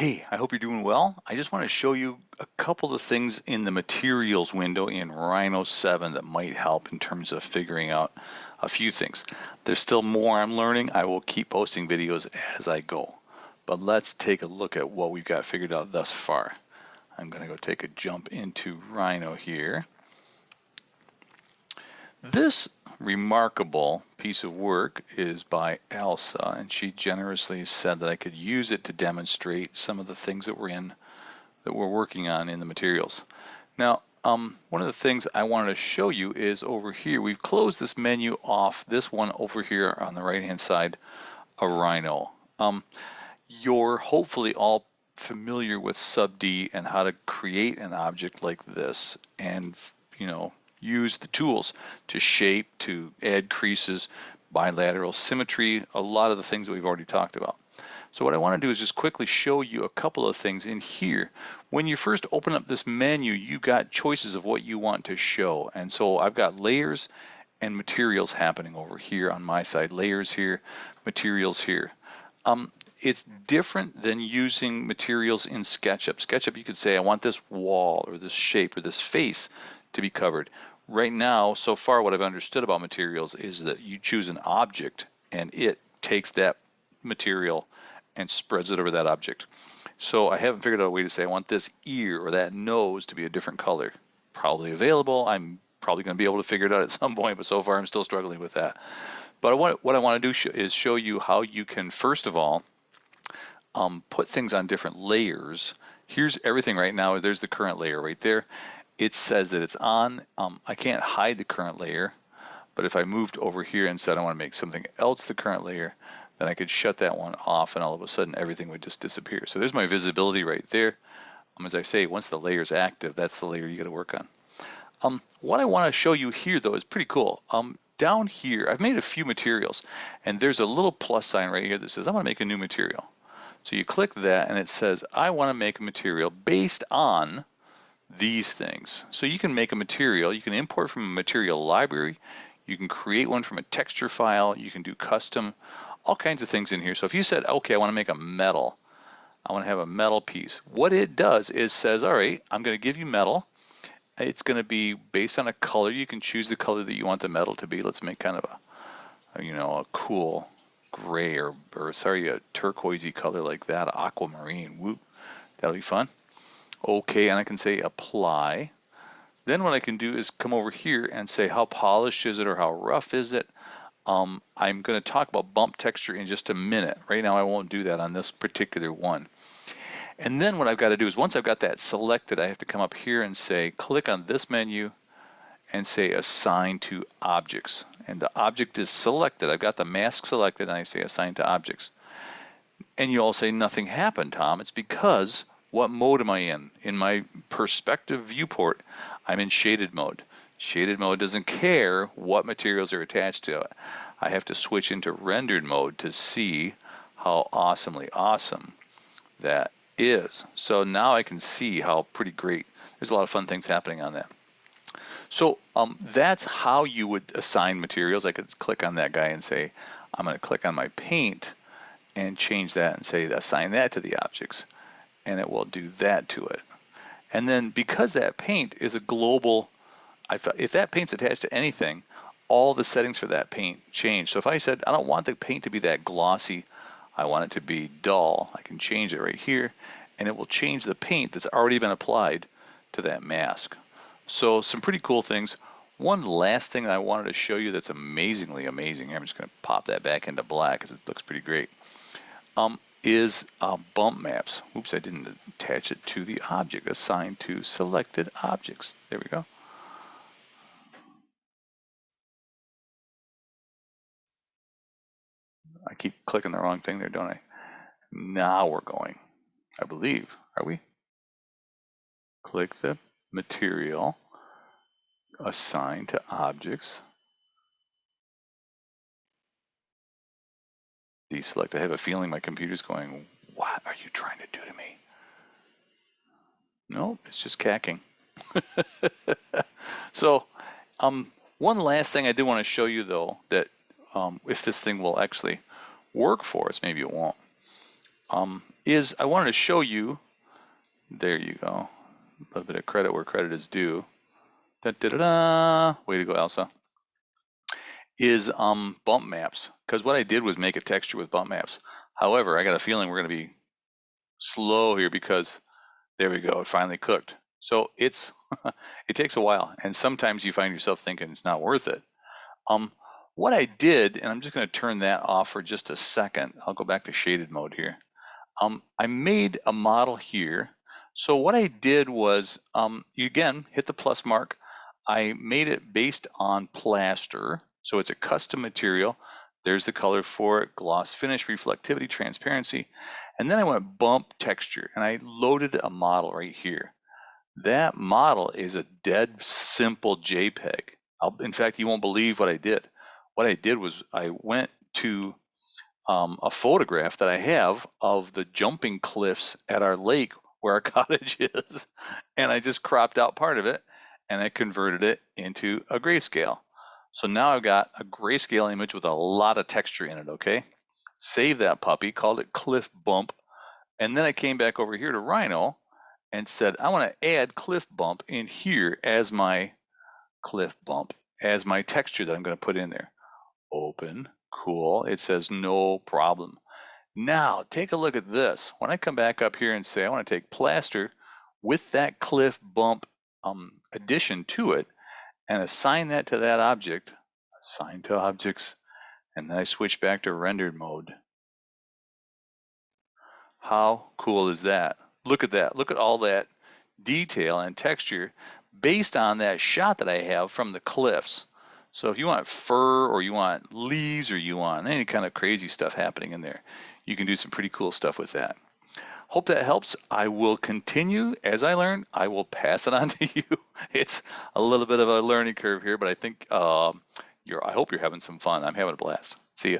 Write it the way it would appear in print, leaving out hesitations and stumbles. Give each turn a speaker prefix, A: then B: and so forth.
A: Hey, I hope you're doing well. I just want to show you a couple of things in the materials window in Rhino 7 that might help in terms of figuring out a few things. There's still more I'm learning. I will keep posting videos as I go. But let's take a look at what we've got figured out thus far. I'm going to go take a jump into Rhino here. This remarkable piece of work is by Elsa, and she generously said that I could use it to demonstrate some of the things that we're working on in the materials. Now, one of the things I wanted to show you is over here. We've closed this menu off, this one over here on the right-hand side of Rhino. You're hopefully all familiar with sub D and how to create an object like this and, use the tools to shape, to add creases, bilateral symmetry, a lot of the things that we've already talked about. So what I want to do is just quickly show you a couple of things in here. When you first open up this menu, you got choices of what you want to show. And so I've got layers and materials happening over here on my side. Layers here, materials here. It's different than using materials in SketchUp. SketchUp, you could say, I want this wall or this shape or this face to be covered. Right now, so far, what I've understood about materials is that you choose an object and it takes that material and spreads it over that object. So I haven't figured out a way to say I want this ear or that nose to be a different color. Probably available. I'm probably going to be able to figure it out at some point, but so far I'm still struggling with that. But what I want to do is show you how you can, first of all, put things on different layers. Here's everything right now. There's the current layer right there. It says that it's on. I can't hide the current layer, but if I moved over here and said I want to make something else the current layer, then I could shut that one off and all of a sudden everything would just disappear. So there's my visibility right there. As I say, once the layer is active, that's the layer you got to work on. What I want to show you here though is pretty cool. Down here, I've made a few materials and there's a little plus sign right here that says I want to make a new material. So you click that and it says I want to make a material based on these things. So you can make a material, you can import from a material library, you can create one from a texture file, you can do custom, all kinds of things in here. So if you said, okay, I want to make a metal, I want to have a metal piece. What it does is says, all right, I'm going to give you metal. It's going to be based on a color. You can choose the color that you want the metal to be. Let's make kind of a cool gray or a turquoisey color like that, aquamarine. Whoop, that'll be fun. Okay, and I can say apply. Then what I can do is come over here and say how polished is it or how rough is it. I'm going to talk about bump texture in just a minute. Right now I won't do that on this particular one. And then what I've got to do is once I've got that selected, I have to come up here and say click on this menu and say assign to objects. And the object is selected. I've got the mask selected and I say assign to objects. And you all say nothing happened, Tom. It's because what mode am I in? In my perspective viewport, I'm in shaded mode. Shaded mode doesn't care what materials are attached to it. I have to switch into rendered mode to see how awesomely awesome that is. So now I can see how pretty great. There's a lot of fun things happening on that. So that's how you would assign materials. I could click on that guy and say, I'm going to click on my paint and change that and say assign that to the objects. And it will do that to it. And then because that paint is a global, if that paint's attached to anything, all the settings for that paint change. So if I said, I don't want the paint to be that glossy, I want it to be dull, I can change it right here, and it will change the paint that's already been applied to that mask. So some pretty cool things. One last thing I wanted to show you that's amazingly amazing, I'm just going to pop that back into black because it looks pretty great, is bump maps. Oops, I didn't attach it to the object. Assigned to selected objects. There we go. I keep clicking the wrong thing there, don't I? Now we're going, I believe. Are we? Click the material, assign to objects, deselect. I have a feeling my computer's going, what are you trying to do to me? No, it's just cacking. So one last thing I did want to show you though, that if this thing will actually work for us, maybe it won't. is I wanted to show you, there you go, a little bit of credit where credit is due. Da, da, da, da. Way to go, Elsa. Is bump maps, because what I did was make a texture with bump maps. However, I got a feeling we're going to be slow here because there we go, it finally cooked. So it's it takes a while, and sometimes you find yourself thinking it's not worth it. Um, what I did, and I'm just going to turn that off for just a second. I'll go back to shaded mode here. I made a model here. So what I did was, you again hit the plus mark. I made it based on plaster, so it's a custom material. There's the color for it: gloss finish, reflectivity, transparency. And then I went bump texture, and I loaded a model right here. That model is a dead simple JPEG. In fact, you won't believe what I did. What I did was I went to a photograph that I have of the jumping cliffs at our lake where our cottage is, and I just cropped out part of it and I converted it into a grayscale. So now I've got a grayscale image with a lot of texture in it, okay? Save that puppy, called it Cliff Bump, and then I came back over here to Rhino and said, I want to add Cliff Bump in here as my Cliff Bump, as my texture that I'm going to put in there. Open, cool. It says no problem. Now take a look at this. When I come back up here and say I want to take plaster with that Cliff Bump addition to it and assign that to that object, assign to objects, and then I switch back to rendered mode. How cool is that? Look at that. Look at all that detail and texture based on that shot that I have from the cliffs. So if you want fur or you want leaves or you want any kind of crazy stuff happening in there, you can do some pretty cool stuff with that. Hope that helps. I will continue as I learn. I will pass it on to you. It's a little bit of a learning curve here, but I think I hope you're having some fun. I'm having a blast. See ya.